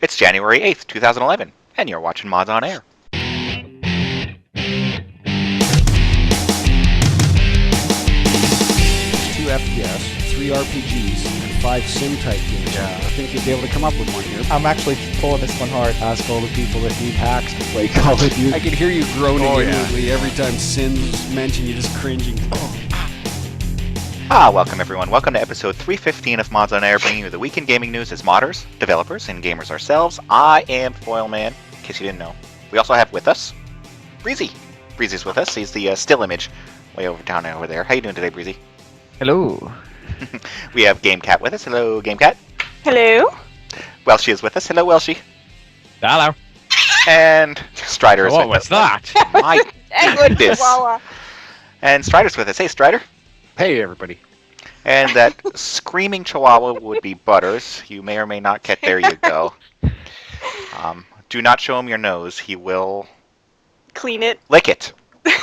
It's January 8th, 2011, and you're watching Mods on Air. 2 FPS, 3 RPGs, and 5 sim-type games. Yeah. I think you'd be able to come up with one here. I'm actually pulling this one hard. Ask all the people that need hacks to play Call of Duty. I can hear you groaning inwardly every time Sin's mentioned. You're just cringing. Welcome everyone. Welcome to episode 315 of Mods on Air, bringing you the weekend gaming news as modders, developers, and gamers ourselves. I am foyleman, in case you didn't know. We also have with us Breesy. Breezy's with us. He's the still image way down over there. How you doing today, Breesy? Hello. We have GameKat with us. Hello, GameKat. Hello. Welshy is with us. Hello, Welshy. Hello. And Stryder is What with was us. that? My goodness. Chihuahua. And Stryder's with us. Hey, Stryder. Hey, everybody. And that screaming chihuahua would be Butters. You may or may not get there. You go. Do not show him your nose. He will Clean it. lick it.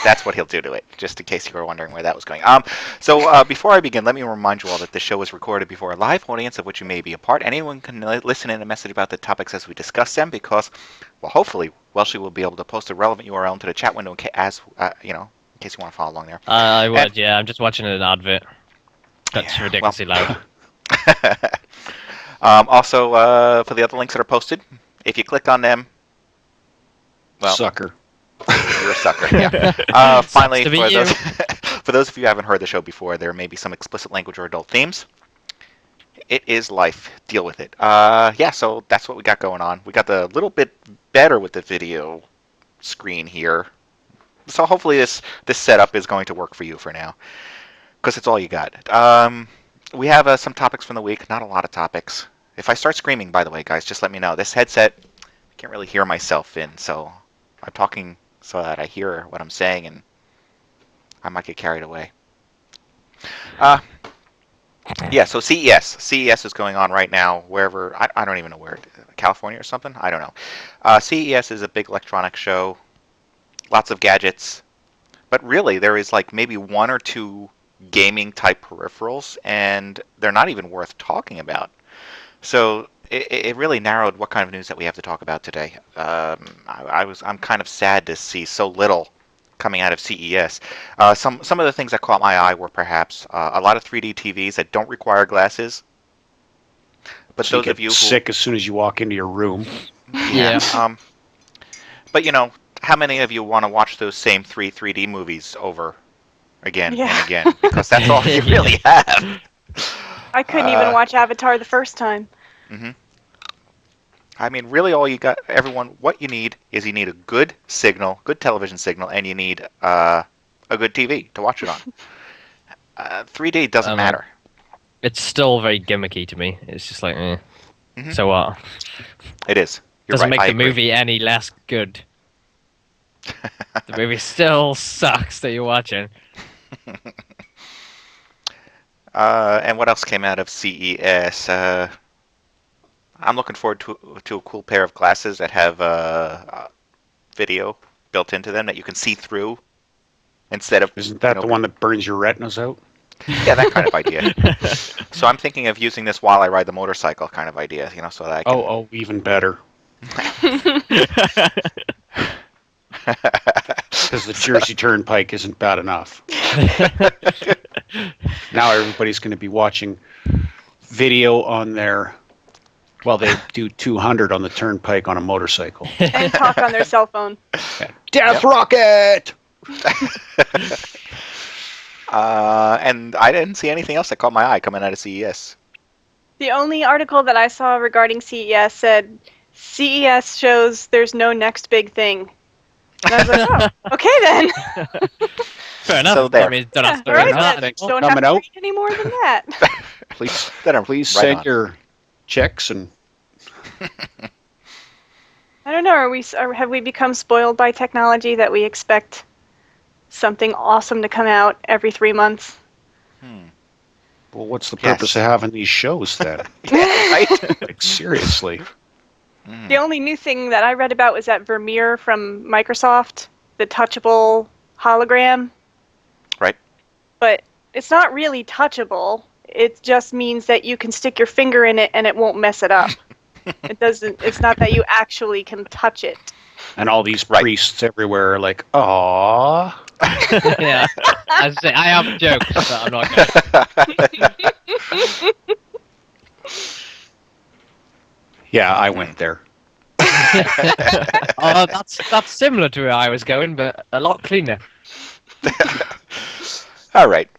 That's what he'll do to it, just in case you were wondering where that was going. So before I begin, let me remind you all that this show is recorded before a live audience of which you may be a part. Anyone can listen in a message about the topics as we discuss them because, well, hopefully, Welshy will be able to post a relevant URL into the chat window in case you want to follow along there. I would, yeah. I'm just watching an advert. That's ridiculously loud. Also, for the other links that are posted, if you click on them, well, Sucker. you're a sucker. Yeah. Finally, to be for those of you who haven't heard the show before, there may be some explicit language or adult themes. It is life. Deal with it. So that's what we got going on. We got the little bit better with the video screen here. So hopefully this setup is going to work for you for now, because it's all you got. We have some topics from the week. Not a lot of topics. If I start screaming, by the way, guys, just let me know. This headset, I can't really hear myself in, so I'm talking so that I hear what I'm saying, and I might get carried away. So CES. CES is going on right now, wherever, I don't even know where, California or something? I don't know. CES is a big electronic show, lots of gadgets, but really there is like maybe one or two gaming type peripherals, and they're not even worth talking about. So it really narrowed what kind of news that we have to talk about today. I'm kind of sad to see so little coming out of CES. Some of the things that caught my eye were perhaps a lot of 3D TVs that don't require glasses. But So those you of get you who, sick as soon as you walk into your room. Yeah. But how many of you want to watch those same 3D movies over again and again? Because that's all you really have. I couldn't even watch Avatar the first time. Mm-hmm. I mean, really, all you got, everyone. What you need is you need a good signal, good television signal, and you need a good TV to watch it on. 3D doesn't matter. It's still very gimmicky to me. It's just like, Mhm. So what? It is. You're Doesn't right. make I the agree. movie any less good. The movie still sucks that you're watching. And what else came out of CES? I'm looking forward to a cool pair of glasses that have video built into them that you can see through instead of. Isn't that the one that burns your retinas out? Yeah, that kind of idea. So I'm thinking of using this while I ride the motorcycle, kind of idea. So that I can. Oh, even better. Because the Jersey Turnpike isn't bad enough. Now everybody's going to be watching video on their... Well, they do 200 on the Turnpike on a motorcycle. And talk on their cell phone. Death Rocket! And I didn't see anything else that caught my eye coming out of CES. The only article that I saw regarding CES said, CES shows there's no next big thing. And I was like, oh, okay then. Fair enough. So there. I mean, don't have to All right, worry about then. it. Don't have Coming to out. read any more than that. Please Right send on. your checks and... I don't know. Have we become spoiled by technology that we expect something awesome to come out every 3 months? Well, what's the Yes. purpose of having these shows then? Yeah, right? Like, seriously. The only new thing that I read about was that Vermeer from Microsoft, the touchable hologram. Right. But it's not really touchable. It just means that you can stick your finger in it and it won't mess it up. It doesn't. It's not that you actually can touch it. And all these Right. priests everywhere are like, "Aww." Yeah. I say I have jokes, but I'm not going. Yeah, I went there. Oh, that's similar to where I was going, but a lot cleaner. All right,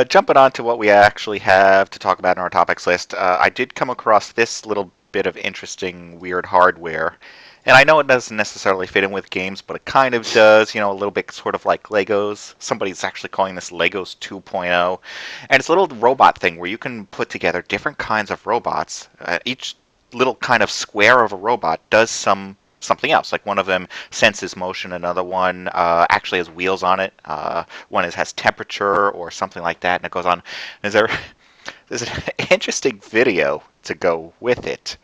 jumping on to what we actually have to talk about in our topics list. I did come across this little bit of interesting, weird hardware. And I know it doesn't necessarily fit in with games, but it kind of does, a little bit sort of like Legos. Somebody's actually calling this Legos 2.0. And it's a little robot thing where you can put together different kinds of robots. Each little kind of square of a robot does something else. Like one of them senses motion, another one actually has wheels on it. One has temperature or something like that, and it goes on. There's an interesting video to go with it,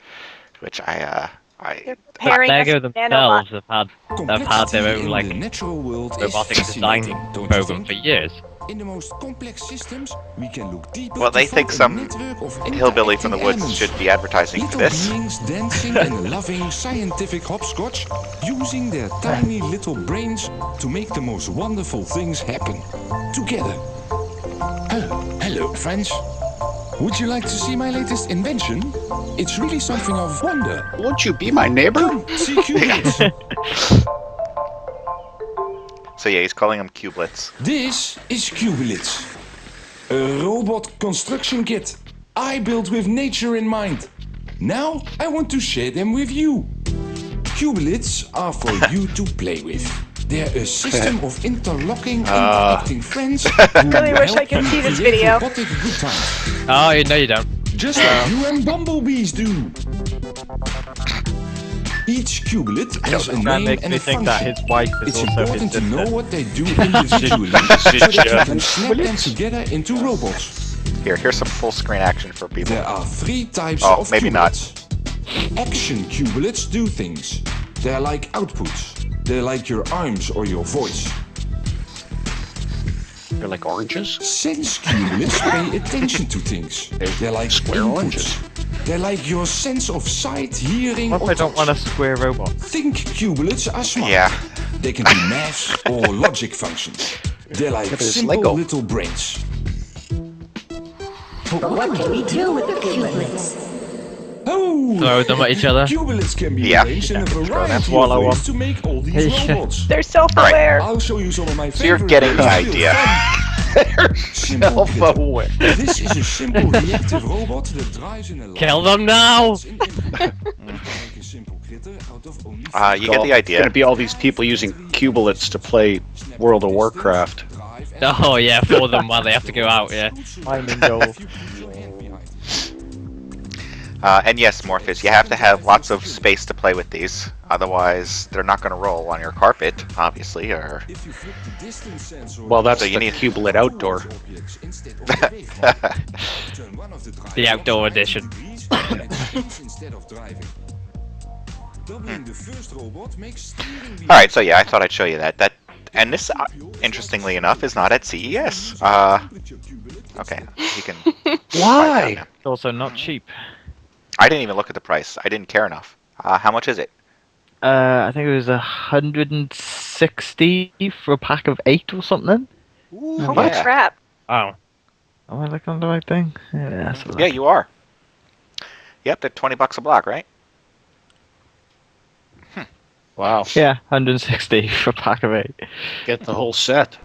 which They're preparing us Lego for nanobots. themselves have had their own like robotic design program for years. In the most complex systems, we can look deeper. Well, they to think find a some network of hillbilly from the interacting woods elements. should be advertising for Little this. beings dancing and loving scientific hopscotch, using their tiny little brains to make the most wonderful things happen. Together. Oh, hello, friends. Would you like to see my latest invention? It's really something of wonder. Won't you be my neighbor? Come, see Qubits. So yeah, he's calling them cublets. This is Qubits, a robot construction kit I built with nature in mind. Now I want to share them with you. Qubits are for you to play with. They're a system of interlocking and connecting friends. Who Really wish I help could you see this create video. robotic good times, Oh, no, you don't. just like you and bumblebees do. Each Qubit has a That name makes and me a think that function. his wife is It's also his important to know sister. what they do individually so that you can snap them together into robots. Here's some full screen action for people. There are three types Oh, of maybe not. qubits. Action qubits do things. They're like outputs. They're like your arms or your voice. They're like oranges. Sense qubits pay attention to things. They're like Square inputs. oranges. They're like your sense of sight, hearing, What if or I don't want a touch. square robot? Think qubits are smart. Yeah. They can do math or logic functions. They're like Look at this simple Lego. little brains. What can we do with the qubits? Oh! Throw them at each other. Qubits can be Yeah. arranged in a variety of swallow ways 'em. to make all these Yeah. robots. They're self-aware. I'll show you some of my favorite. So you're getting the ways to build idea. fun. Simple critter. Self-aware. This is a simple reactive robot that drives in a line. Kill them now! Make a simple critter out of only You get the It's idea. gonna be all these people using cublets to play World of Warcraft. Oh yeah, for them while they have to go out. Yeah. Mine and gold. And yes, Morpheus, you have to have lots of space to play with these. Otherwise, they're not going to roll on your carpet, obviously. Or Well, that's So you the need- cublet outdoor. The outdoor edition. all right. So yeah, I thought I'd show you that. And this, interestingly enough, is not at CES. Okay, you can. Why? It's also not cheap. I didn't even look at the price. I didn't care enough. How much is it? I think it was 160 for a pack of 8 or something. Holy yeah. crap. Oh. Am I looking on the right thing? Yeah, that's Yeah, you are. Yep, they're $20 a block, right? Wow. Yeah, 160 for a pack of 8. Get the whole set.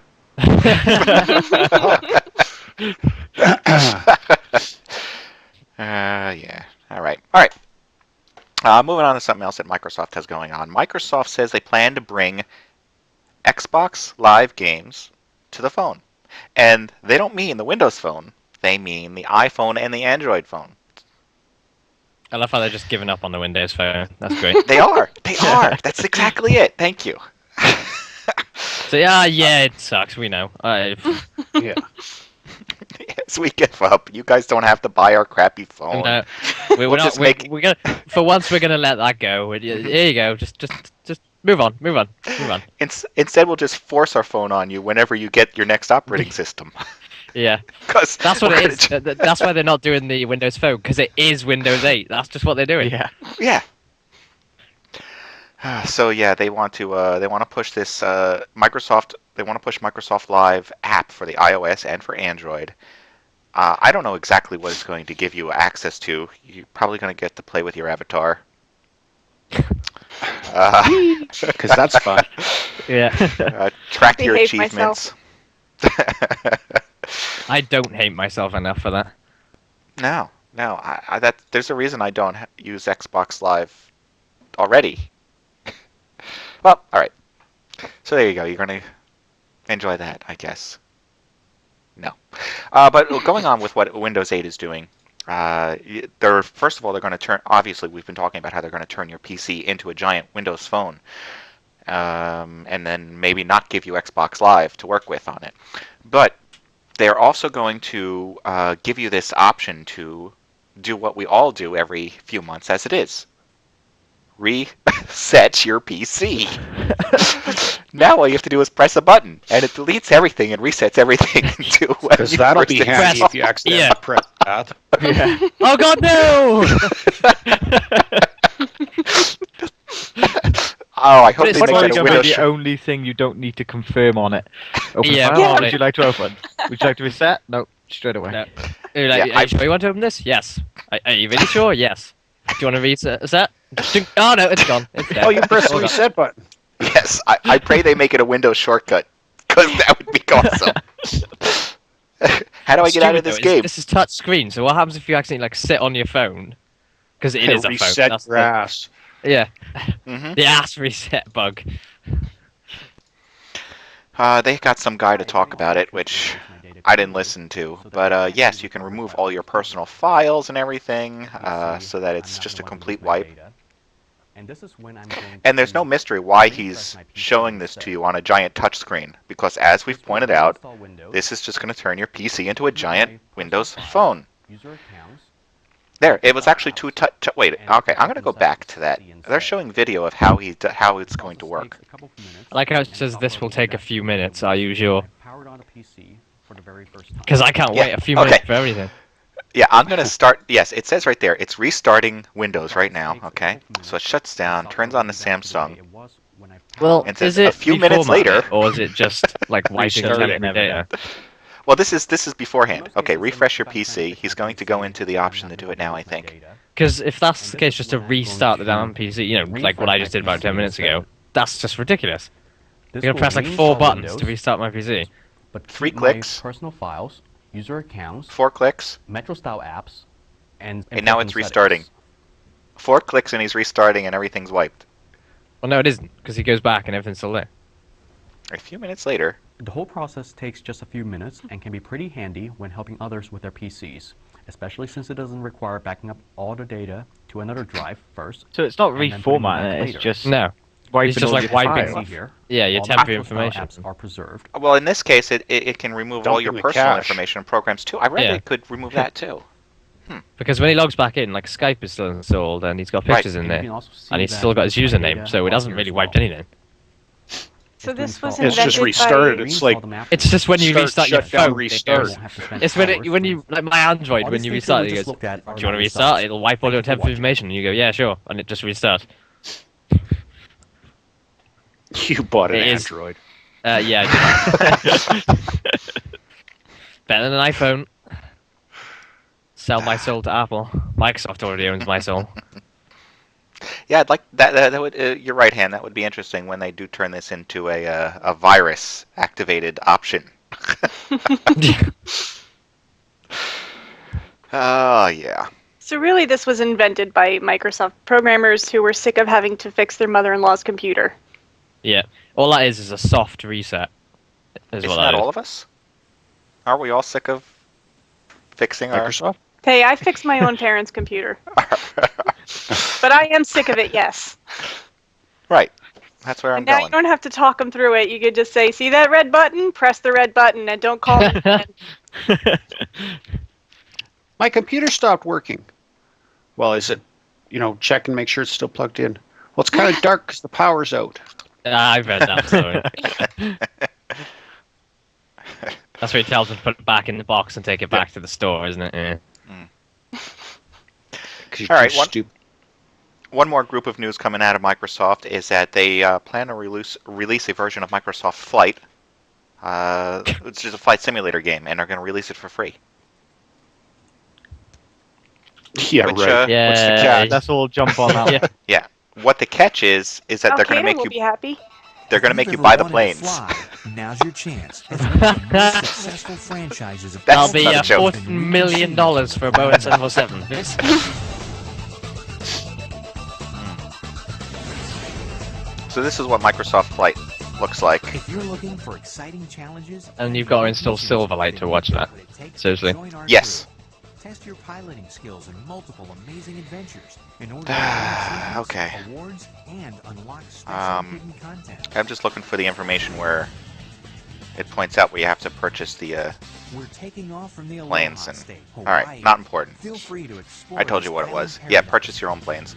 Yeah. All right. Moving on to something else that Microsoft has going on. Microsoft says they plan to bring Xbox Live games to the phone. And they don't mean the Windows phone. They mean the iPhone and the Android phone. I love how they're just giving up on the Windows phone. That's great. They are. They are. That's exactly it. Thank you. So yeah, it sucks. We know. Yeah. Yes, we give up. You guys don't have to buy our crappy phone. No, we're We'll not. just We're, make- we're gonna. For once, we're gonna let that go. Here you go. Just move on. Move on. Instead, we'll just force our phone on you whenever you get your next operating system. Yeah, Because that's what it is. That's why they're not doing the Windows Phone, because it is Windows 8. That's just what they're doing. Yeah. Yeah. So yeah, they want to push this Microsoft. They want to push Microsoft Live app for the iOS and for Android. I don't know exactly what it's going to give you access to. You're probably going to get to play with your avatar. Because that's fun. Yeah. Track I your hate achievements. I don't hate myself enough for that. No. There's a reason I don't use Xbox Live already. Well, all right. So there you go. You're going to enjoy that, I guess. No. But going on with what Windows 8 is doing, first of all, they're going to turn, obviously, we've been talking about how they're going to turn your PC into a giant Windows phone, and then maybe not give you Xbox Live to work with on it. But they're also going to give you this option to do what we all do every few months as it is. Reset your PC. Now all you have to do is press a button, and it deletes everything and resets everything to what Because you that'll first be installed. handy if you accidentally press that. Yeah. Oh God, no! Oh, I hope But they it's make What's that a the Windows. only thing you don't need to confirm on it? Open Yeah, file. on Would it. you like to open? Would you like to reset? No, straight away. No. You're like, Yeah, are you sure you want to open this? Yes. Are you really sure? Yes. Do you want to reset? Oh no, it's gone. It's dead. Oh, you press the Hold on. reset button. Yes, I pray they make it a Windows shortcut, because that would be awesome. How do I get out of this game? This is touch screen, so what happens if you accidentally like sit on your phone? Because it is a phone. Reset That's your ass. Yeah. Mm-hmm. The ass reset bug. They got some guy to talk about it, which I didn't listen to. But yes, you can remove all your personal files and everything, so that it's just a complete wipe. And there's no mystery why he's showing this to you on a giant touchscreen, because as we've pointed out, this is just going to turn your PC into a giant Windows phone. There, it was actually two touch. Wait, okay, I'm going to go back to that. They're showing video of how it's going to work. I like how it says this will take a few minutes. Are you sure? Because I can't wait a few minutes for everything. Yeah, I'm going to start. Yes, it says right there, it's restarting Windows right now, okay? So it shuts down, turns on the Samsung. Well, And is says it a few minutes reformatting later- it, or is it just like wiping Restarted temporary data? Well, this is beforehand. Okay, refresh your PC. He's going to go into the option to do it now, I think. Because if that's the case, just to restart the damn PC, you know, like what I just did about 10 minutes ago, that's just ridiculous. You're gonna press like 4 buttons to restart my PC. But 3 keep clicks. my personal files, user accounts, 4 clicks, Metro style apps, and and now it's important restarting. settings. 4 clicks and he's restarting and everything's wiped. Well, no, it isn't, because he goes back and everything's still there. A few minutes later, The whole process takes just a few minutes and can be pretty handy when helping others with their PCs, especially since it doesn't require backing up all the data to another drive first. So it's not and then putting them back reformatting it, it's later. just No. wiping It's just all like your wiping- files. See here, Yeah, your all the temporary Metro style information. apps are preserved. well, in this case, it can remove all Dumping your the personal cache. information and programs too. I read Yeah. it could remove that too. Because when he logs back in, like Skype is still installed and he's got Right. pictures in And you can there, also see and he's that still got his my username, data so it are hasn't here really as wiped well. anything. So this was It's just invented restarted. by... It's like It's just when you Start, restart your shut down, phone, it restart. goes. It's when you like my Android, All when these you things restart we it, it just goes, looked at are do you want to not restart? results. It'll wipe all your Thank you for temporary watching. information, and you go, yeah, sure, and it just restarts. you bought an It is- Android. Yeah, I did. Better than an iPhone. Sell my soul to Apple. Microsoft already owns my soul. Yeah, I'd like that. That would. You're right, Han. That would be interesting when they do turn this into a virus activated option. Oh yeah. So really this was invented by Microsoft programmers who were sick of having to fix their mother-in-law's computer. Yeah, all that is a soft reset. Is Isn't what that that all is. of us? Aren't we all sick of fixing our? Microsoft? Hey, I fixed my own parents' computer. But I am sick of it, yes. Right. That's where I'm And now you going. don't have to talk them through it. You could just say, see that red button? Press the red button and don't call me again. My computer stopped working. Well, is it, check and make sure it's still plugged in? Well, it's kind of dark because the power's out. I've read that story. That's where he tells them to put it back in the box and take it back to the store, isn't it? Yeah. All right, one more group of news coming out of Microsoft is that they plan to release a version of Microsoft Flight, which is a flight simulator game, and they're going to release it for free. Yeah, Which, right. Yeah. What's the catch? Let's all jump on that. one. Yeah. What the catch is that they're going to Al-Qaeda make will you be happy. they're going to If make you you've buy ever the wanted to planes. fly, now's your chance. As one of the most successful franchises of That's That'll be not a joke. $14 million for a Boeing 747. So this is what Microsoft Flight looks like. If you're looking for exciting challenges, And you've got to install Silverlight to watch that. Seriously. Yes. Test your piloting skills in multiple amazing adventures in order to earn Okay. achievements, awards, and unlock special hidden content. I'm just looking for the information where it points out where you have to purchase the We're taking off from the planes. Aloha And State, all right, Hawaii. not important. Feel free to explore I told you this what it was. island Yeah, paradise. purchase your own planes.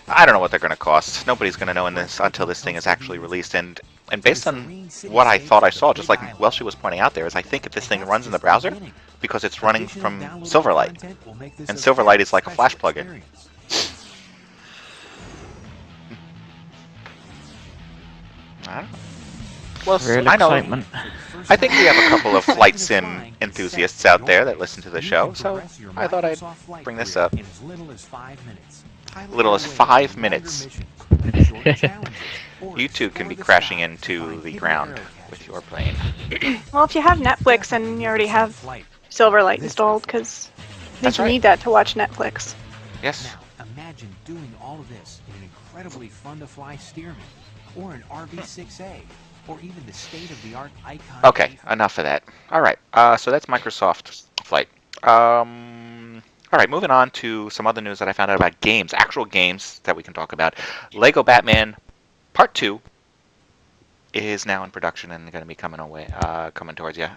I don't know what they're going to cost. Nobody's going to know in this until this thing is actually released. And based on what I thought I saw, just like Welshy was pointing out there, is I think if this thing runs in the browser, because it's running from Silverlight, and Silverlight is like a Flash plugin. I don't know. Well, Real I know. excitement. I think we have a couple of flight sim enthusiasts out there that listen to the show, so I thought I'd bring this up. In as little as 5 minutes. Little as 5 minutes. You two can be crashing into the ground with your plane. Well, if you have Netflix and you already have Silverlight installed, because I think That's you right. need that to watch Netflix. Yes. Now, imagine doing all of this in an incredibly fun-to-fly Stearman, or an RV-6A, or even the state-of-the-art Icon. Okay, enough of that. All right, so that's Microsoft Flight. All right, moving on to some other news that I found out about games, actual games that we can talk about. Lego Batman Part 2 is now in production and going to be coming towards you.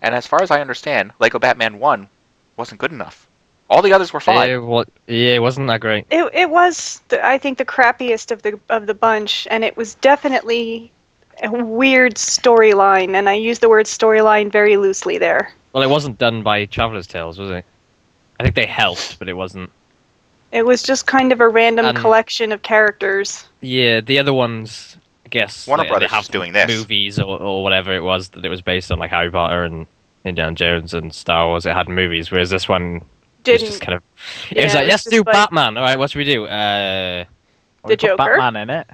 And as far as I understand, Lego Batman 1 wasn't good enough. All the others were fine. It wasn't that great. It was, I think, the crappiest of the bunch, and it was definitely a weird storyline, and I use the word storyline very loosely there. Well, it wasn't done by Traveller's Tales, was it? I think they helped, but it wasn't. It was just kind of a random And- collection of characters. Yeah, the other ones, I guess. Warner they Brothers have is doing this. movies or whatever it was that it was based on, like Harry Potter and Indiana Jones and Star Wars. It had movies, whereas this one was Didn't just kind of. Yeah, It was it like, was let's just do like- Batman. All right, what should we do? The Put Joker. Batman in it.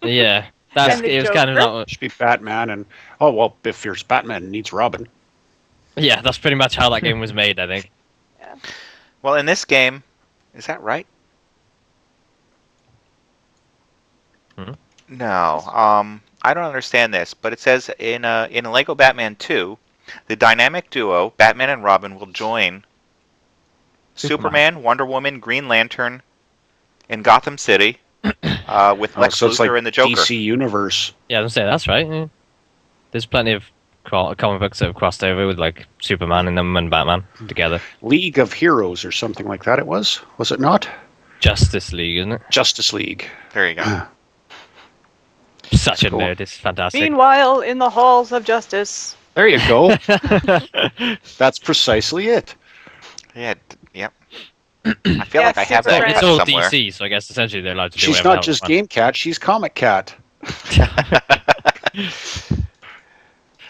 Yeah, And the it was kind of Joker? not. Should be Batman, and oh well, if there's Batman, it needs Robin. Yeah, that's pretty much how that game was made, I think. Well, in this game, is that right? Hmm? No, I don't understand this, but it says in Lego Batman 2, the dynamic duo Batman and Robin will join Superman, Wonder Woman, Green Lantern in Gotham City with Lex So it's Luthor like and the Joker. DC Universe. Yeah, I'm saying that's right. Yeah. There's plenty of comic books that have crossed over with like Superman in them and Batman together. League of Heroes or something like that. It was it not? Justice League, isn't it? Justice League. There you go. Such a Cool. nerd. It's fantastic. Meanwhile, in the halls of justice. There you go. That's precisely it. Yeah, yep. I feel Yeah, like I have that Superman. It's cut all somewhere. DC, so I guess essentially they're allowed to do She's whatever not the just hell they GameKat, she's Comic Cat.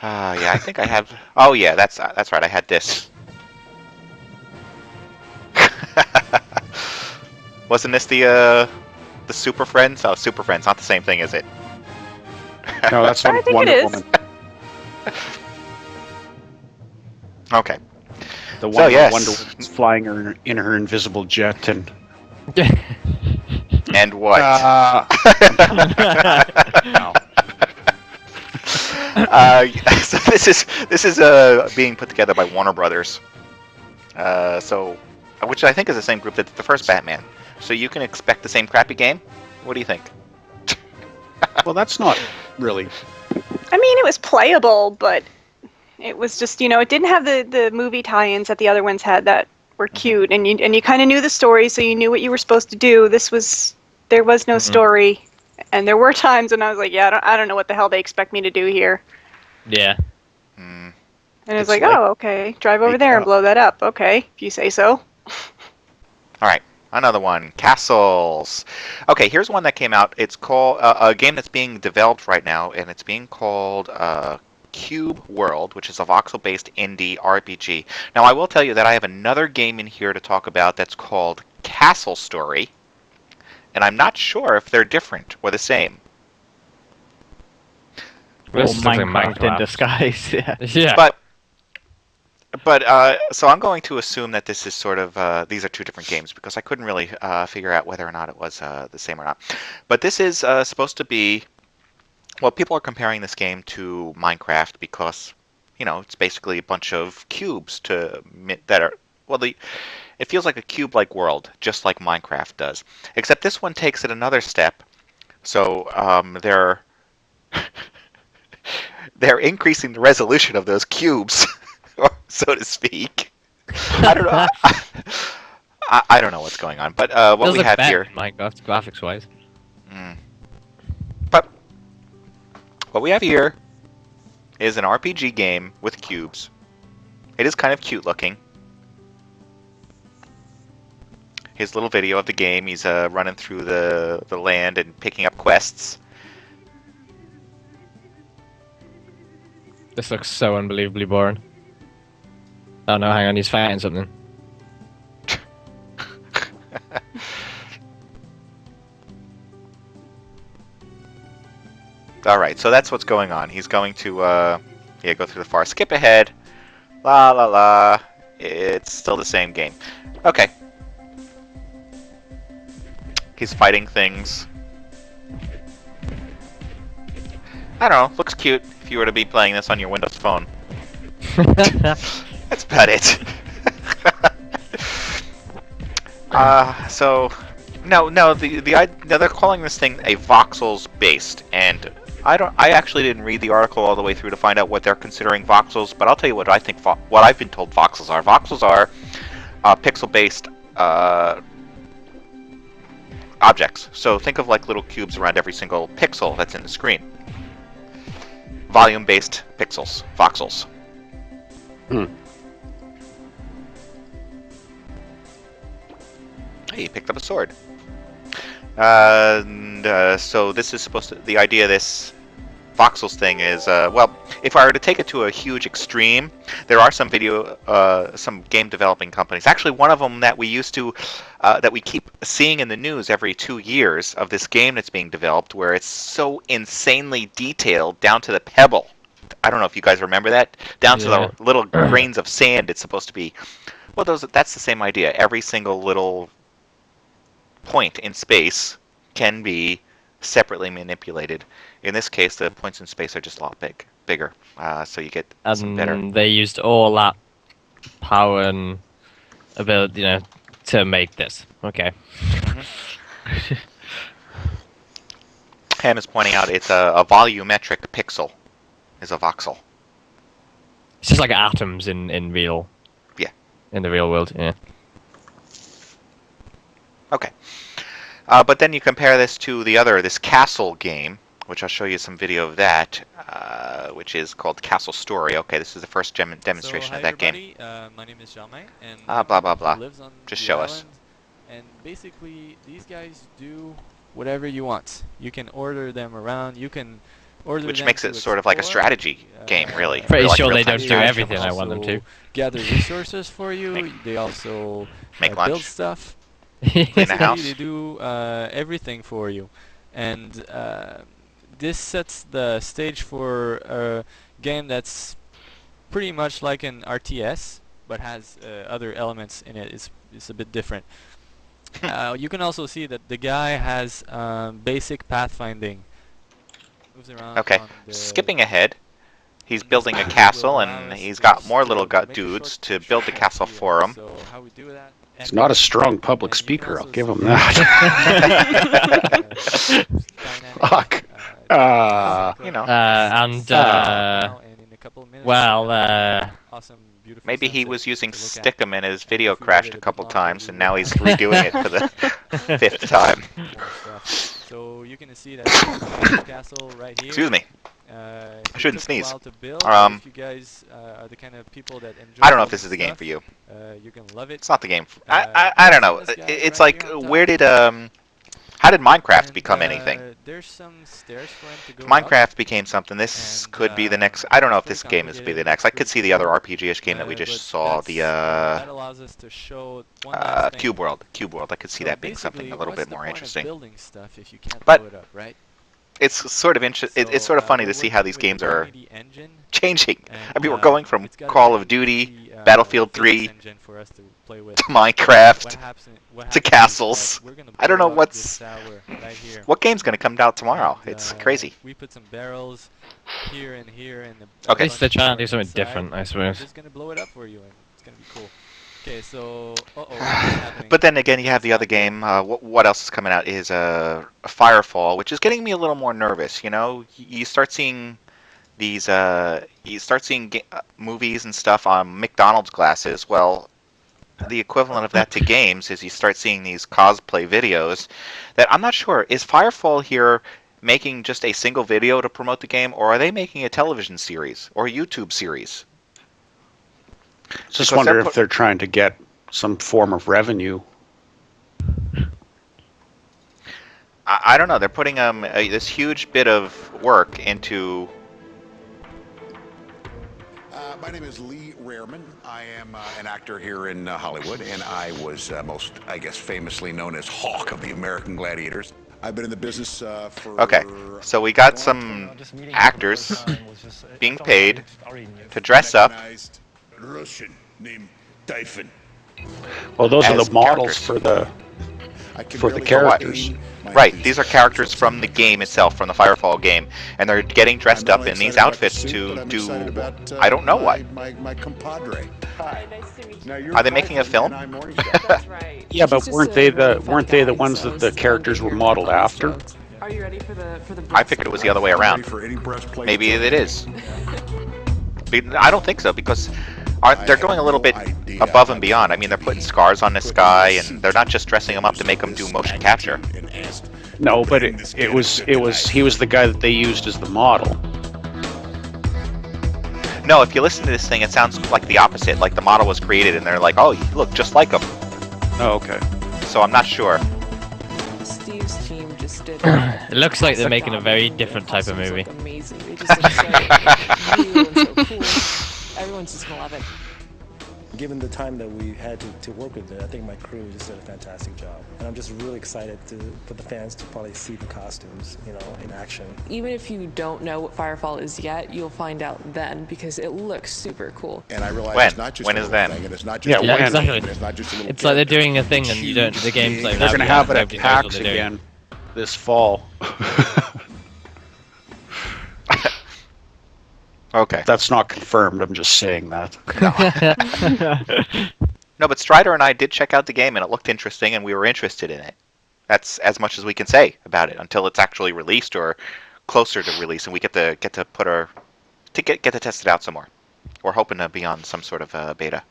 Yeah, I think I have. Oh yeah, that's right. I had this. Wasn't this the Super Friends? Oh, Super Friends, not the same thing, is it? No, that's I think it Wonder is. Woman. Okay. The So, one yes. Wonder Woman's flying her in her invisible jet and want. And what? no. So this is being put together by Warner Brothers. Which I think is the same group that did the first Batman. So you can expect the same crappy game. What do you think? Well, that's not really. I mean, it was playable, but it was just, it didn't have the movie tie-ins that the other ones had that were cute, and you kind of knew the story, so you knew what you were supposed to do. There was no story, and there were times when I was like, yeah, I don't know what the hell they expect me to do here. Yeah. Hmm. And it's It's like, like- oh, okay, drive over Make there it and up. blow that up. Okay, if you say so. All right, another one, castles. Okay, here's one that came out. It's called a game that's being developed right now, and it's being called Cube World, which is a voxel-based indie RPG. Now, I will tell you that I have another game in here to talk about that's called Castle Story, and I'm not sure if they're different or the same. Or This looks like Minecraft in disguise. Yeah. Yeah. But so I'm going to assume that this is sort of these are two different games because I couldn't really figure out whether or not it was the same or not. But this is supposed to be, well, people are comparing this game to Minecraft because, you know, it's basically a bunch of cubes that are, well, it feels like a cube-like world, just like Minecraft does. Except this one takes it another step. So they're increasing the resolution of those cubes, so to speak. I don't know. I don't know what's going on, but what Does we look have better here. in Minecraft graphics wise. But what we have here is an RPG game with cubes. It is kind of cute looking. His little video of the game. He's running through the land and picking up quests. This looks so unbelievably boring. Oh no, hang on, he's fighting something. Alright, so that's what's going on. He's going to go through the forest. Skip ahead. La la la. It's still the same game. Okay. He's fighting things. I don't know, looks cute if you were to be playing this on your Windows phone. That's about it. So no, they're calling this thing a voxels based, and I actually didn't read the article all the way through to find out what they're considering voxels, but I'll tell you what I think. What I've been told voxels are. Voxels are pixel based objects. So think of like little cubes around every single pixel that's in the screen. Volume based pixels, voxels. Hey, you picked up a sword. So this is supposed to, the idea of this voxels thing is, well, if I were to take it to a huge extreme, there are some some game developing companies. Actually, one of them that we used to, that we keep seeing in the news every 2 years of this game that's being developed, where it's so insanely detailed down to the pebble. I don't know if you guys remember that, down to the little grains of sand. It's supposed to be. Well, that's the same idea. Every single little point in space can be separately manipulated. In this case, the points in space are just a lot bigger, so you get some better. And they used all that power and ability, to make this. Okay. Ham is pointing out it's a volumetric pixel, is a voxel. It's just like atoms in real. Yeah. In the real world, yeah. Okay. But then you compare this to this castle game, which I'll show you some video of that, which is called Castle Story. Okay, this is the first demonstration of that game. My name is Xiaomei, and blah blah blah. lives on Just the show island, us. And basically, these guys do whatever you want. You can order them around. You can order Which them makes to it sort of like a explore, strategy game, really. Pretty Like sure they real-time don't do strategy. everything I want them to. Gather resources for you. They also Make build lunch. stuff. Clean the Basically, house. they do everything for you, and this sets the stage for a game that's pretty much like an RTS, but has other elements in it. It's a bit different. You can also see that the guy has basic pathfinding. Moves around Okay, on the skipping ahead. He's building a castle, and he's got more little dudes to build the castle for him. So how we do that? He's not a strong public speaker, I'll give him that. Fuck. Maybe he was using Stickum and his video crashed a couple times, and now he's redoing it for the 5th time. So you can see that castle right here. Excuse me. I shouldn't took a sneeze. while to build, Um, if you guys are the kind of people that enjoy I don't know if this building is the game stuff, for you. you're gonna love it. It's not the game. I don't Breesy, know. this guy It's right like, here on top. where did how did Minecraft And become anything? there's some stairs for him to go up. Minecraft became something. This And, could be the next. I don't know if pretty this game is to be the complicated, next. I could pretty see the other cool. RPG-ish game that we But just saw, that allows us to show one last thing. Cube World. Cube World. I could see So that being something a basically, little what's bit the more point of interesting. building stuff if you can't But blow it up, right? it's sort of it's sort of funny to see how these games are changing. I mean, we're going from Call of Duty, Battlefield 3, for us to play with. to Minecraft, What to happens is castles. that we're gonna I don't know blow up this what's tower right here. what game's gonna come out tomorrow. And, It's crazy. We put some barrels here and here, and Okay. It's they're trying to do something different, I We're suppose. just gonna blow it up for you, and it's gonna be cool. Okay, so what's happening? But then again, you have the other game. What else is coming out is Firefall, which is getting me a little more nervous. You know, you start seeing these, movies and stuff on McDonald's glasses. Well, the equivalent of that to games is you start seeing these cosplay videos. That I'm not sure, is Firefall here making just a single video to promote the game, or are they making a television series or a YouTube series? Just Because wonder they're if they're trying to get some form of revenue. I don't know. They're putting this huge bit of work into. My name is Lee Rareman. I am an actor here in Hollywood, and I was most, I guess, famously known as Hawk of the American Gladiators. I've been in the business for... Okay, so we got some actors being paid to dress up. Russian named Typhon. Well, those are As the models characters. for the characters. Right, these are characters from the game itself, from the Firefall game, and they're getting dressed up in these outfits to do. I don't know what. My compadre. Hi. Are they making a film? That's right. Yeah, but weren't they the ones that the characters were modeled after? Are you ready for the I figured it was the other way around. Maybe it is. I don't think so, because they're going a little bit above and beyond. I mean, they're putting scars on this guy, and they're not just dressing him up to make him do motion capture. No, but he was the guy that they used as the model. No, if you listen to this thing, it sounds like the opposite. Like the model was created, and they're like, "Oh, you look just like him." Oh, okay. So I'm not sure. Steve's team just did. It looks like they're making a very different type of movie. Amazing. They just look so new and so cool. Everyone's just gonna love it. Given the time that we had to work with it, I think my crew just did a fantastic job. And I'm just really excited for the fans to probably see the costumes, in action. Even if you don't know what Firefall is yet, you'll find out then because it looks super cool. And I realize When? it's not just When a is little then? thing, and it's not just Yeah, a exactly. and it's not just a little It's like they're character. doing a thing and you don't. The game's like They're going to have it at nobody knows PAX what they're doing. again this fall. Okay. That's not confirmed. I'm just saying that. No, but Stryder and I did check out the game, and it looked interesting, and we were interested in it. That's as much as we can say about it until it's actually released or closer to release, and we get to put get to test it out some more. We're hoping to be on some sort of beta.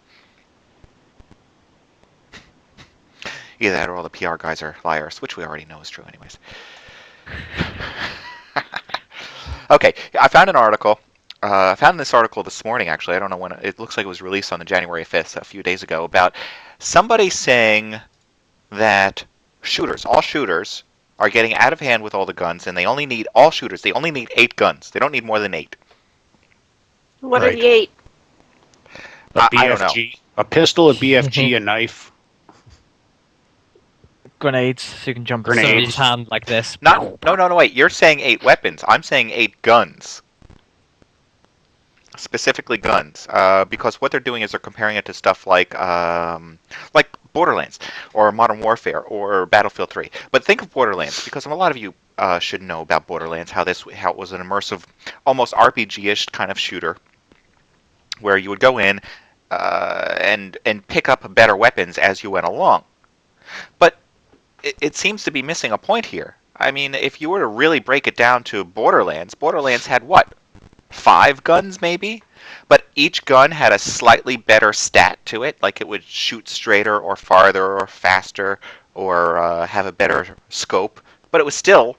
Either that or all the PR guys are liars, which we already know is true, anyways. Okay, I found an article. I found this article this morning, actually. I don't know when. It looks like it was released on the January 5th, a few days ago, about somebody saying that all shooters, are getting out of hand with all the guns, and they only need 8 guns. They don't need more than 8. What are Right. the 8? I don't know. BFG, a pistol, a BFG, a knife. Grenades, so you can jump. Grenades. Somebody's hand like this. No, wait. You're saying 8 weapons. I'm saying 8 guns. Specifically guns, because what they're doing is they're comparing it to stuff like Borderlands or Modern Warfare or Battlefield 3. But think of Borderlands, because a lot of you should know about Borderlands, how it was an immersive, almost RPG-ish kind of shooter, where you would go in and pick up better weapons as you went along. But it seems to be missing a point here. I mean, if you were to really break it down to Borderlands had what? 5 guns maybe, but each gun had a slightly better stat to it, like it would shoot straighter or farther or faster or have a better scope, but it was still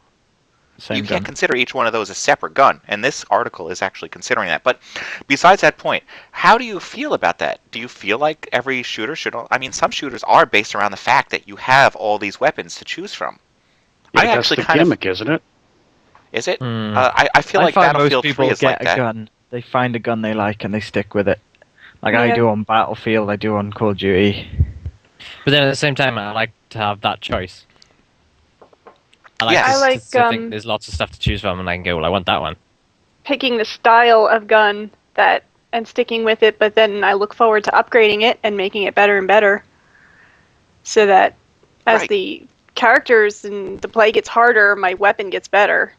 You can't consider each one of those a separate gun, and this article is actually considering that. But besides that point, how do you feel about that? Do you feel like every shooter should... I mean, some shooters are based around the fact that you have all these weapons to choose from. Yeah, that's the gimmick, isn't it? Is it? I feel like find Battlefield most 3 people is like get a that. gun. They find a gun they like and they stick with it. Like I do on Battlefield, I do on Call of Duty. But then at the same time, I like to have that choice. I like to think there's lots of stuff to choose from, and I can go, well, I want that one. Picking the style of gun and sticking with it, but then I look forward to upgrading it and making it better and better. So that as the characters and the play gets harder, my weapon gets better.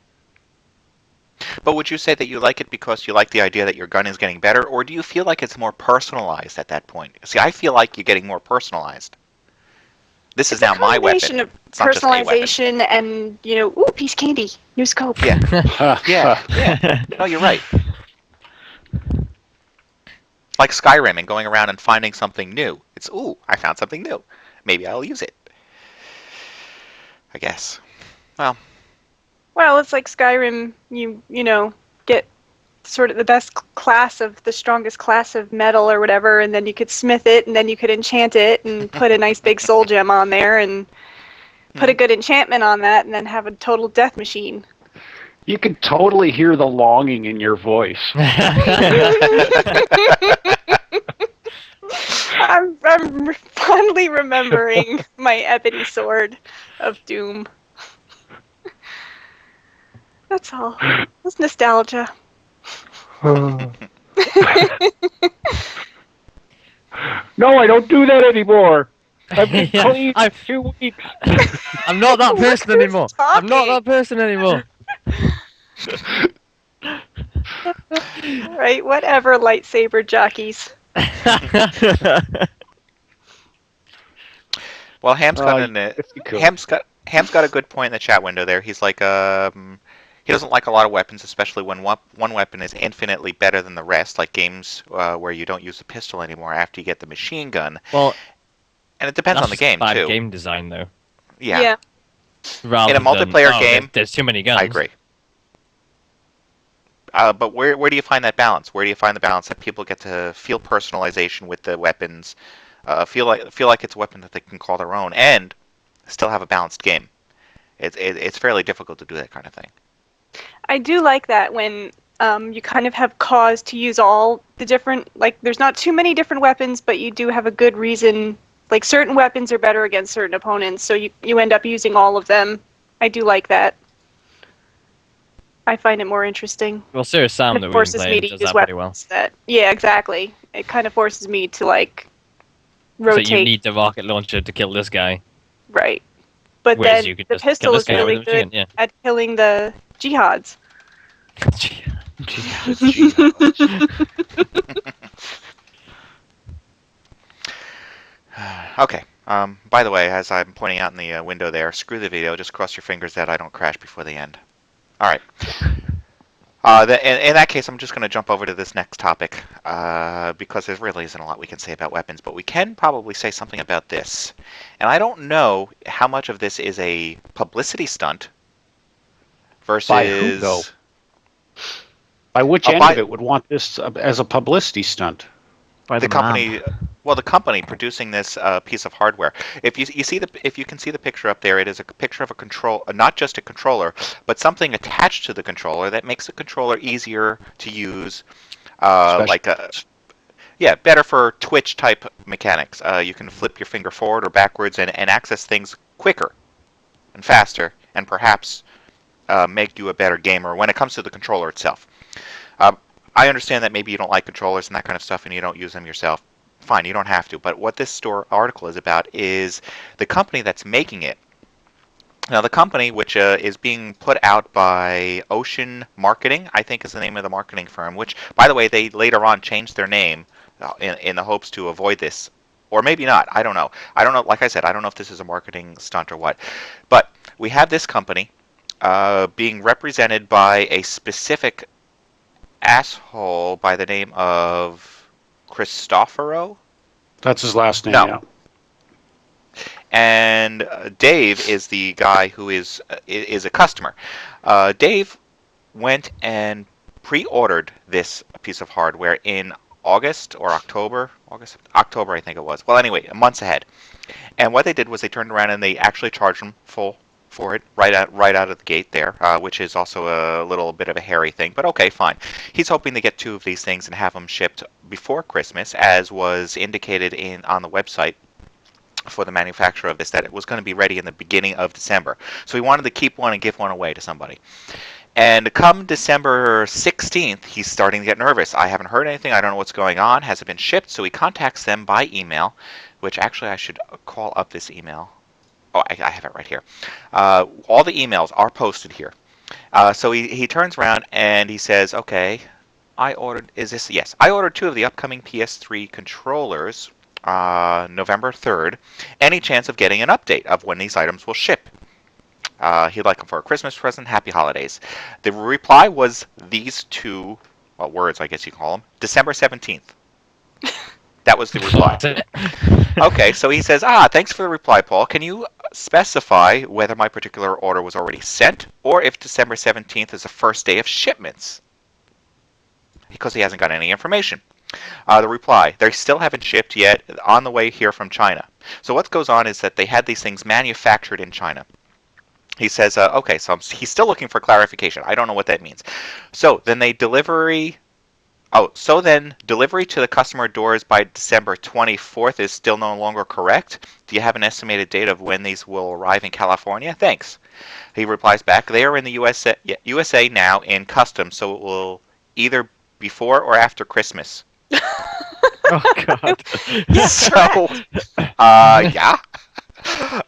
But would you say that you like it because you like the idea that your gun is getting better, or do you feel like it's more personalized at that point? See, I feel like you're getting more personalized. This is now my weapon. Of personalization and, ooh, piece of candy, new scope. Yeah. yeah. No, you're right. Like Skyrim and going around and finding something new. It's, ooh, I found something new. Maybe I'll use it. I guess. Well, it's like Skyrim, you get sort of the strongest class of metal or whatever, and then you could smith it, and then you could enchant it, and put a nice big soul gem on there, and put a good enchantment on that, and then have a total death machine. You can totally hear the longing in your voice. I'm fondly remembering my ebony sword of doom. That's all. It's nostalgia. No, I don't do that anymore. I've been clean for 2 weeks. I'm not that person anymore. I'm not that person anymore. Right, whatever, lightsaber jockeys. Well, Ham's got a good point in the chat window there. He's like, he doesn't like a lot of weapons, especially when one weapon is infinitely better than the rest, like games where you don't use the pistol anymore after you get the machine gun. Well, and it depends on the game bad too. Game design, though. Yeah. Rather in a multiplayer game, there's too many guns. I agree. But where do you find that balance? Where do you find the balance that people get to feel personalization with the weapons, feel like it's a weapon that they can call their own, and still have a balanced game? It's fairly difficult to do that kind of thing. I do like that when you kind of have cause to use all the different, like there's not too many different weapons, but you do have a good reason. Like certain weapons are better against certain opponents, so you end up using all of them. I do like that. I find it more interesting. Well, Serious Sam that we've been playing does that pretty well. Yeah, exactly. It kind of forces me to rotate. So you need the rocket launcher to kill this guy. Right. But Whereas then the pistol is really good at killing the jihads. Okay. By the way, as I'm pointing out in the window there, screw the video. Just cross your fingers that I don't crash before the end. All right. In that case, I'm just going to jump over to this next topic because there really isn't a lot we can say about weapons, but we can probably say something about this. And I don't know how much of this is a publicity stunt versus... By who, though? By which end of it would want this as a publicity stunt? By the company. Well, the company producing this piece of hardware. If you can see the picture up there, it is a picture of a not just a controller, but something attached to the controller that makes the controller easier to use, better for Twitch type mechanics. You can flip your finger forward or backwards and access things quicker and faster, and perhaps make you a better gamer when it comes to the controller itself. I understand that maybe you don't like controllers and that kind of stuff, and you don't use them yourself. Fine, you don't have to. But what this article is about is the company that's making it. Now, the company, which is being put out by Ocean Marketing, I think is the name of the marketing firm, which, by the way, they later on changed their name in the hopes to avoid this. Or maybe not. I don't know. Like I said, I don't know if this is a marketing stunt or what. But we have this company being represented by a specific asshole by the name of Cristoforo? That's his last name, no. Yeah. and Dave is the guy who is a customer. Dave went and pre-ordered this piece of hardware in August or October. October, I think it was. Well, anyway, months ahead. And what they did was they turned around and they actually charged him full for it right out of the gate there, which is also a little bit of a hairy thing. But okay, fine. He's hoping to get 2 of these things and have them shipped before Christmas, as was indicated on the website for the manufacturer of this, that it was going to be ready in the beginning of December. So he wanted to keep one and give one away to somebody. And come December 16th, he's starting to get nervous. I haven't heard anything. I don't know what's going on. Has it been shipped? So he contacts them by email, which actually I should call up this email. Oh, I have it right here. All the emails are posted here. So he turns around and he says, okay, I ordered 2 of the upcoming PS3 controllers November 3rd. Any chance of getting an update of when these items will ship? He'd like them for a Christmas present. Happy holidays. The reply was these 2, well, words, I guess you call them. December 17th. That was the reply. Okay, so he says, thanks for the reply, Paul. Can you specify whether my particular order was already sent or if December 17th is the first day of shipments? Because he hasn't got any information. The reply, they still haven't shipped yet, on the way here from China. So what goes on is that they had these things manufactured in China. He says, okay, so he's still looking for clarification. I don't know what that means. So then delivery to the customer doors by December 24th is still no longer correct. Do you have an estimated date of when these will arrive in California? Thanks. He replies back, they are in the USA now in customs, so it will either before or after Christmas. Oh, God. So, yeah.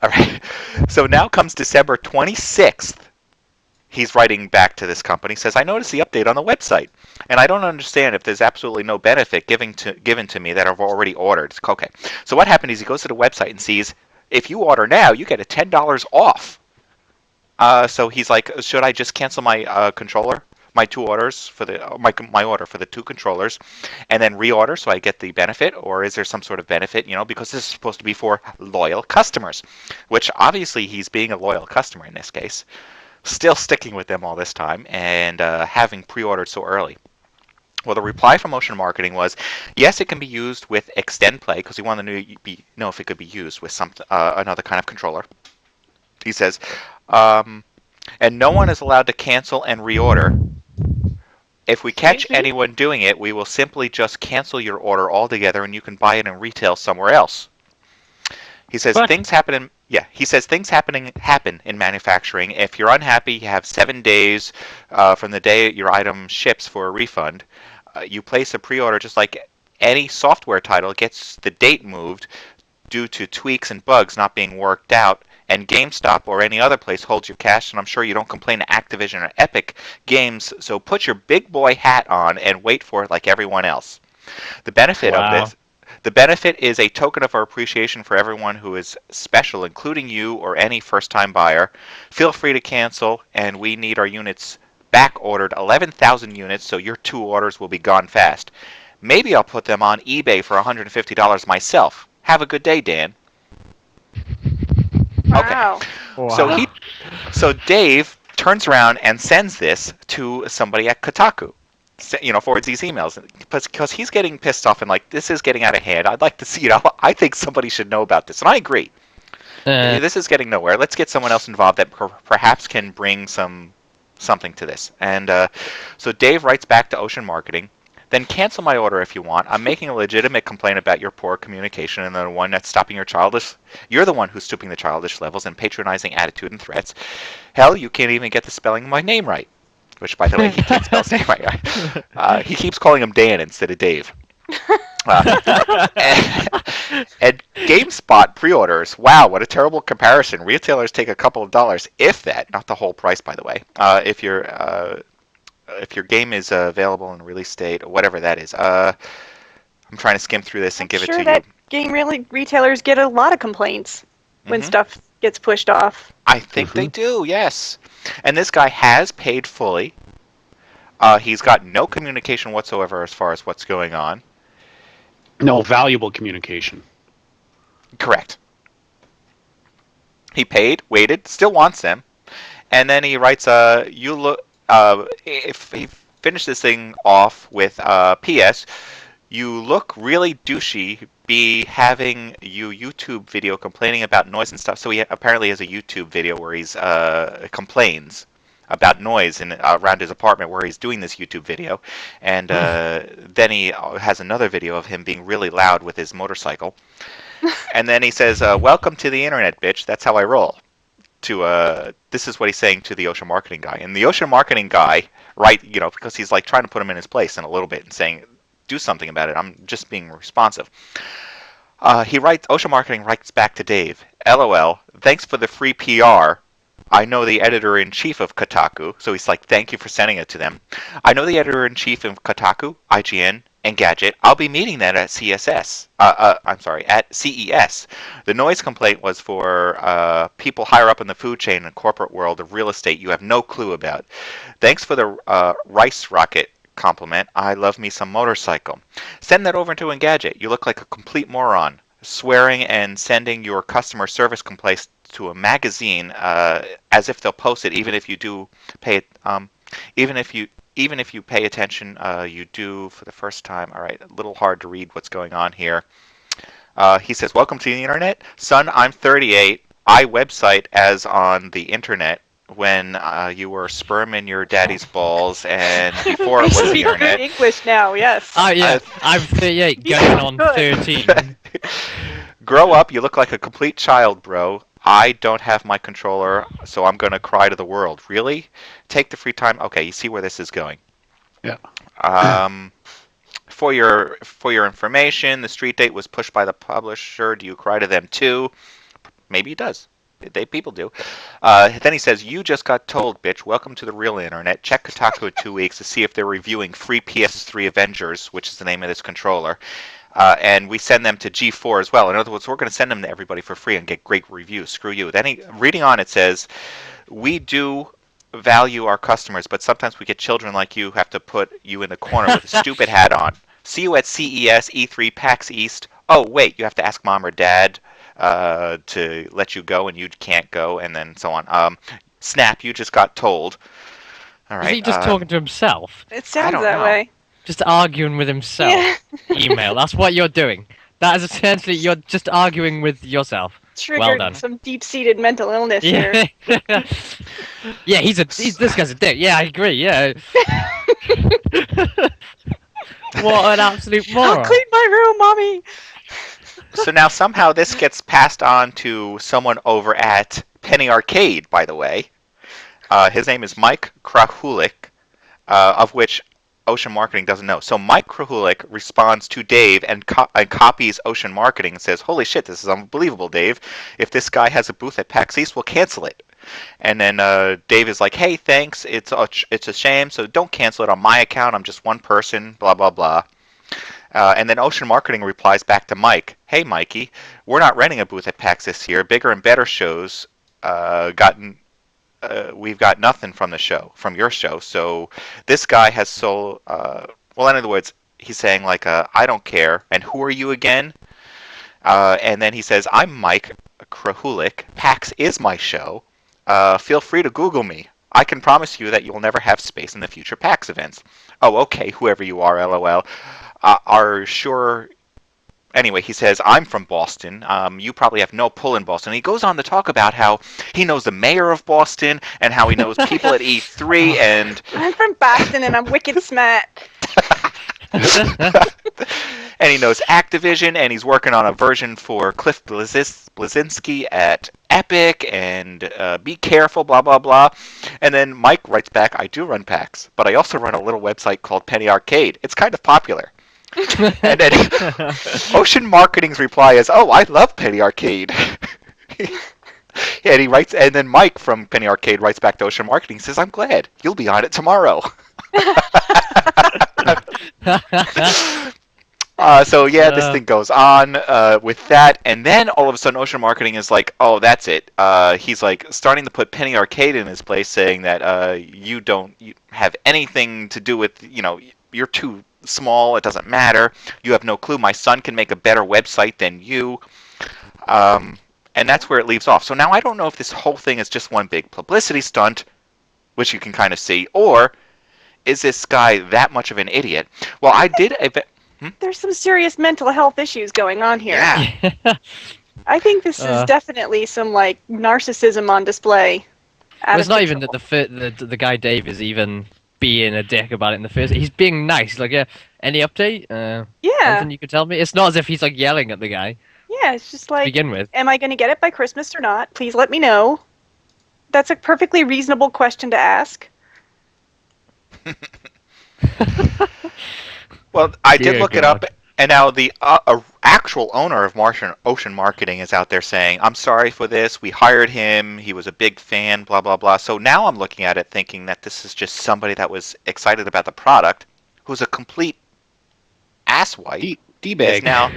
All right. So now comes December 26th. He's writing back to this company, says, I noticed the update on the website, and I don't understand if there's absolutely no benefit given to me that I've already ordered. Okay. So what happened is he goes to the website and sees, if you order now, you get a $10 off. So he's like, should I just cancel my controller? My 2 orders for my order for the 2 controllers, and then reorder so I get the benefit, or is there some sort of benefit? Because this is supposed to be for loyal customers, which obviously he's being a loyal customer in this case, still sticking with them all this time and having pre-ordered so early. Well, the reply from Ocean Marketing was, yes, it can be used with Extend Play, because he wanted to know if it could be used with another kind of controller. He says, and no one is allowed to cancel and reorder. If we catch anyone doing it, we will simply just cancel your order altogether, and you can buy it in retail somewhere else. He says things happen in manufacturing. If you're unhappy, you have 7 days from the day your item ships for a refund. You place a pre-order just like any software title gets the date moved due to tweaks and bugs not being worked out, and GameStop or any other place holds your cash, and I'm sure you don't complain to Activision or Epic Games, so put your big boy hat on and wait for it like everyone else. The benefit of this, the benefit is a token of our appreciation for everyone who is special, including you or any first-time buyer. Feel free to cancel, and we need our units back-ordered 11,000 units, so your 2 orders will be gone fast. Maybe I'll put them on eBay for $150 myself. Have a good day, Dan. Wow. Okay. So Dave turns around and sends this to somebody at Kotaku. Forwards these emails because he's getting pissed off and like, this is getting out of hand. I'd like to see it. I think somebody should know about this, and I agree. This is getting nowhere. Let's get someone else involved that perhaps can bring something to this. And so Dave writes back to Ocean Marketing. Then cancel my order if you want. I'm making a legitimate complaint about your poor communication and the one that's stopping your childish. You're the one who's stooping the childish levels and patronizing attitude and threats. Hell, you can't even get the spelling of my name right. Which, by the way, he can't spell his name right. He keeps calling him Dan instead of Dave. And GameSpot pre-orders. Wow, what a terrible comparison. Retailers take a couple of dollars, if that, not the whole price, by the way. If your game is available in release date or whatever that is. I'm trying to skim through this and give it to you. That game retailers get a lot of complaints when stuff gets pushed off. I think they do, yes. And this guy has paid fully. He's got no communication whatsoever as far as what's going on. No valuable communication. Correct. He paid, waited, still wants them, and then he writes, "You look." If he finished this thing off with, "P.S. You look really douchey. Be having you YouTube video complaining about noise and stuff." So he apparently has a YouTube video where he's complains about noise around his apartment where he's doing this YouTube video, and then he has another video of him being really loud with his motorcycle, and then he says, "Welcome to the internet, bitch. That's how I roll." This is what he's saying to the ocean marketing guy, and the ocean marketing guy, right? Because he's like trying to put him in his place in a little bit and saying, "Do something about it. I'm just being responsive." Ocean marketing writes back to Dave, "LOL. Thanks for the free PR. I know the editor-in-chief of Kotaku," so he's like, "Thank you for sending it to them. I know the editor-in-chief of Kotaku, IGN, and Gadget. I'll be meeting them at at CES. The noise complaint was for people higher up in the food chain and corporate world of real estate you have no clue about. Thanks for the rice rocket compliment. I love me some motorcycle. Send that over to Engadget. You look like a complete moron, swearing and sending your customer service complaints to a magazine as if they'll post it, even if you do pay even if you pay attention, you do for the first time." All right, a little hard to read what's going on here. He says, "Welcome to the internet. Son, I'm 38. I website as on the internet when you were sperm in your daddy's balls and before it was the Speak internet." good English now, yes. Oh yeah, I'm 38, going on 13. "Grow up, you look like a complete child, bro. I don't have my controller, so I'm going to cry to the world. Really? Take the free time." Okay, you see where this is going. Yeah. For your information, the street date was pushed by the publisher. Do you cry to them too? Maybe he does. People do. Then he says, "You just got told, bitch. Welcome to the real internet. Check Kotaku in 2 weeks to see if they're reviewing free PS3 Avengers," which is the name of this controller. "And we send them to G4 as well. In other words, we're going to send them to everybody for free and get great reviews. Screw you." Then reading on, it says, "We do value our customers, but sometimes we get children like you who have to put you in the corner with a stupid hat on. See you at CES, E3, PAX East. Oh, wait, you have to ask mom or dad to let you go, and you can't go," and then so on. "Snap, you just got told." All right. Is he just talking to himself? It sounds that way. Just arguing with himself. Yeah. Email. That's what you're doing. That is essentially, you're just arguing with yourself. Triggered Well done. some deep-seated mental illness here. Yeah, this guy's a dick. Yeah, I agree. Yeah. What an absolute moron. I'll clean my room, mommy. So now somehow this gets passed on to someone over at Penny Arcade, by the way. His name is Mike Krahulik, of which Ocean Marketing doesn't know. So Mike Krahulik responds to Dave and copies Ocean Marketing and says, "Holy shit, this is unbelievable, Dave. If this guy has a booth at PAX East, we'll cancel it." And then Dave is like, "Hey, thanks. It's a shame, so don't cancel it on my account. I'm just one person, blah, blah, blah." And then Ocean Marketing replies back to Mike, "Hey, Mikey, we're not renting a booth at PAX this year. Bigger and better shows we've got nothing from your show. So this guy has sold." Well, in other words, he's saying like, "I don't care. And who are you again?" And then he says, "I'm Mike Krahulik. PAX is my show. Feel free to Google me. I can promise you that you'll never have space in the future PAX events." "Oh, okay, whoever you are, LOL. Are sure." Anyway, he says, "I'm from Boston. You probably have no pull in Boston." He goes on to talk about how he knows the mayor of Boston and how he knows people at E3 and... "I'm from Boston and I'm wicked smart." And he knows Activision, and he's working on a version for Cliff Bleszinski at Epic, and be careful, blah, blah, blah. And then Mike writes back, "I do run PAX, but I also run a little website called Penny Arcade. It's kind of popular." And then Ocean Marketing's reply is, "Oh, I love Penny Arcade." And he writes, and then Mike from Penny Arcade writes back to Ocean Marketing and says, "I'm glad. You'll be on it tomorrow." So yeah, this thing goes on with that, and then all of a sudden Ocean Marketing is like, "Oh, that's it." He's like starting to put Penny Arcade in his place, saying that you don't have anything to do with, you're too small, it doesn't matter, you have no clue, my son can make a better website than you. And that's where it leaves off. So now I don't know if this whole thing is just one big publicity stunt, which you can kind of see, or is this guy that much of an idiot? Well, I did... There's some serious mental health issues going on here. Yeah. I think this is definitely some, like, narcissism on display. Well, it's not even that the guy Dave is even being a dick about it in the first. He's being nice. He's like, yeah, any update? Yeah. Anything you could tell me? It's not as if he's like yelling at the guy. Yeah, it's just like, begin with. Am I going to get it by Christmas or not? Please let me know. That's a perfectly reasonable question to ask. Well, I did look it up, and now the actual owner of Ocean Marketing is out there saying, I'm sorry for this, we hired him, he was a big fan, blah, blah, blah. So now I'm looking at it thinking that this is just somebody that was excited about the product, who's a complete asswipe. D-bag. Now,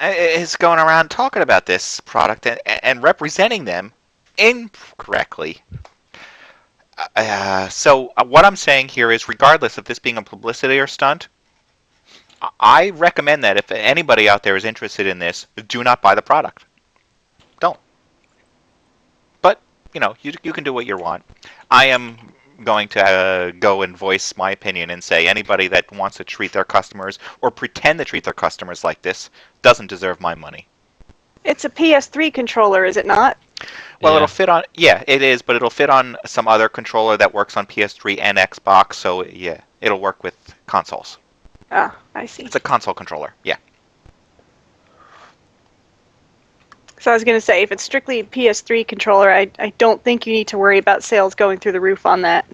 is going around talking about this product and representing them incorrectly. So what I'm saying here is, regardless of this being a publicity or stunt, I recommend that if anybody out there is interested in this, do not buy the product. Don't. But, you know, you can do what you want. I am going to go and voice my opinion and say anybody that wants to treat their customers or pretend to treat their customers like this doesn't deserve my money. It's a PS3 controller, is it not? Well, it'll fit on... Yeah, it is, but it'll fit on some other controller that works on PS3 and Xbox, so yeah, it'll work with consoles. Ah, I see. It's a console controller, yeah. So I was going to say, if it's strictly a PS3 controller, I don't think you need to worry about sales going through the roof on that.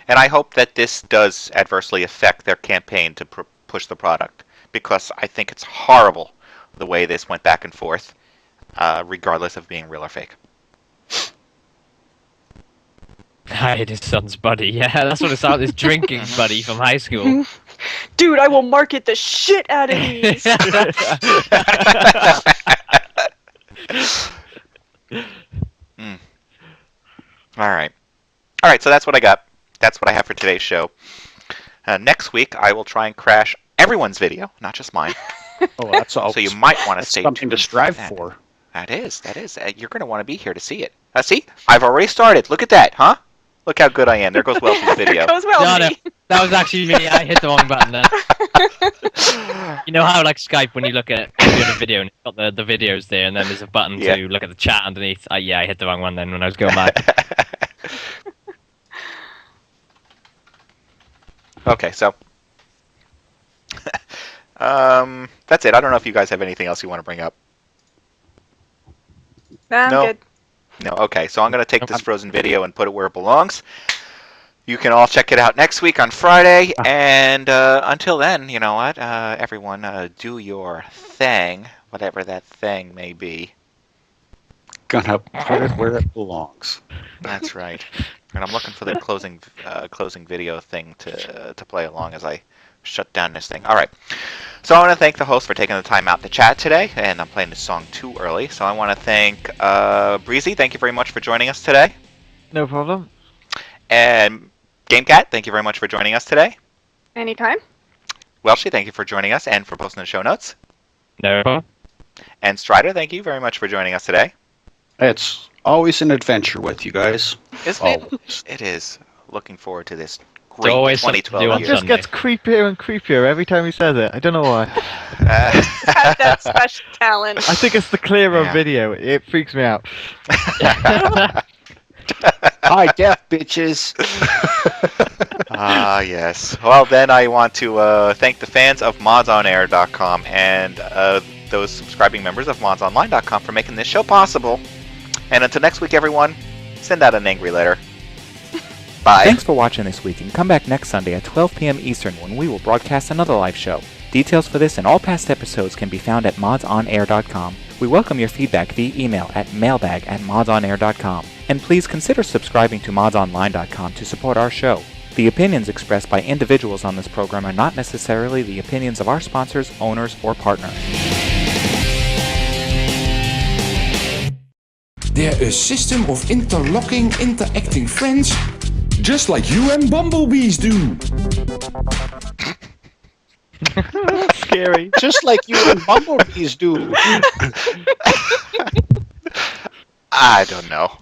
And I hope that this does adversely affect their campaign to push the product, because I think it's horrible the way this went back and forth, regardless of being real or fake. I hate his son's buddy. Yeah, that's what it sounds. His drinking buddy from high school. Dude, I will market the shit out of these. All right, so that's what I got. That's what I have for today's show. Next week, I will try and crash everyone's video, not just mine. Oh, that's all. So you might want to stay something tuned to strive that. for. That is. You're going to want to be here to see it. See? I've already started. Look at that, huh? Look how good I am. There goes Welshy's video. There goes Welshy. No, that was actually me. I hit the wrong button there. You know how, like, Skype, when you look at a video and it's got the videos there, and then there's a button to look at the chat underneath? I hit the wrong one then when I was going back. Okay, so... that's it. I don't know if you guys have anything else you want to bring up. Nah, I'm good. No, okay. So I'm going to take this frozen video and put it where it belongs. You can all check it out next week on Friday. And until then, you know what? Everyone, do your thing, whatever that thing may be. Gonna put it where it belongs. That's right. And I'm looking for the closing video thing to play along as I shut down this thing. All right. So I want to thank the host for taking the time out to chat today, and I'm playing this song too early. So I want to thank Breesy. Thank you very much for joining us today. No problem. And GameKat, thank you very much for joining us today. Anytime. Welshy, thank you for joining us and for posting the show notes. No problem. And Stryder, thank you very much for joining us today. It's always an adventure with you guys. Isn't it? It is. Looking forward to this great always 2012 It just gets creepier and creepier every time he says it. I don't know why. Had that special talent. I think it's the clearer video. It freaks me out. Hi, deaf bitches. Yes. Well, then I want to thank the fans of MODSonair.com and those subscribing members of MODSonline.com for making this show possible. And until next week, everyone, send out an angry letter. Bye. Thanks for watching this week, and come back next Sunday at 12 p.m. Eastern when we will broadcast another live show. Details for this and all past episodes can be found at MODSonair.com. We welcome your feedback via email at mailbag@MODSonair.com. And please consider subscribing to MODSonline.com to support our show. The opinions expressed by individuals on this program are not necessarily the opinions of our sponsors, owners, or partners. They're a system of interlocking, interacting friends, just like you and bumblebees do. scary. Just like you and bumblebees do. I don't know.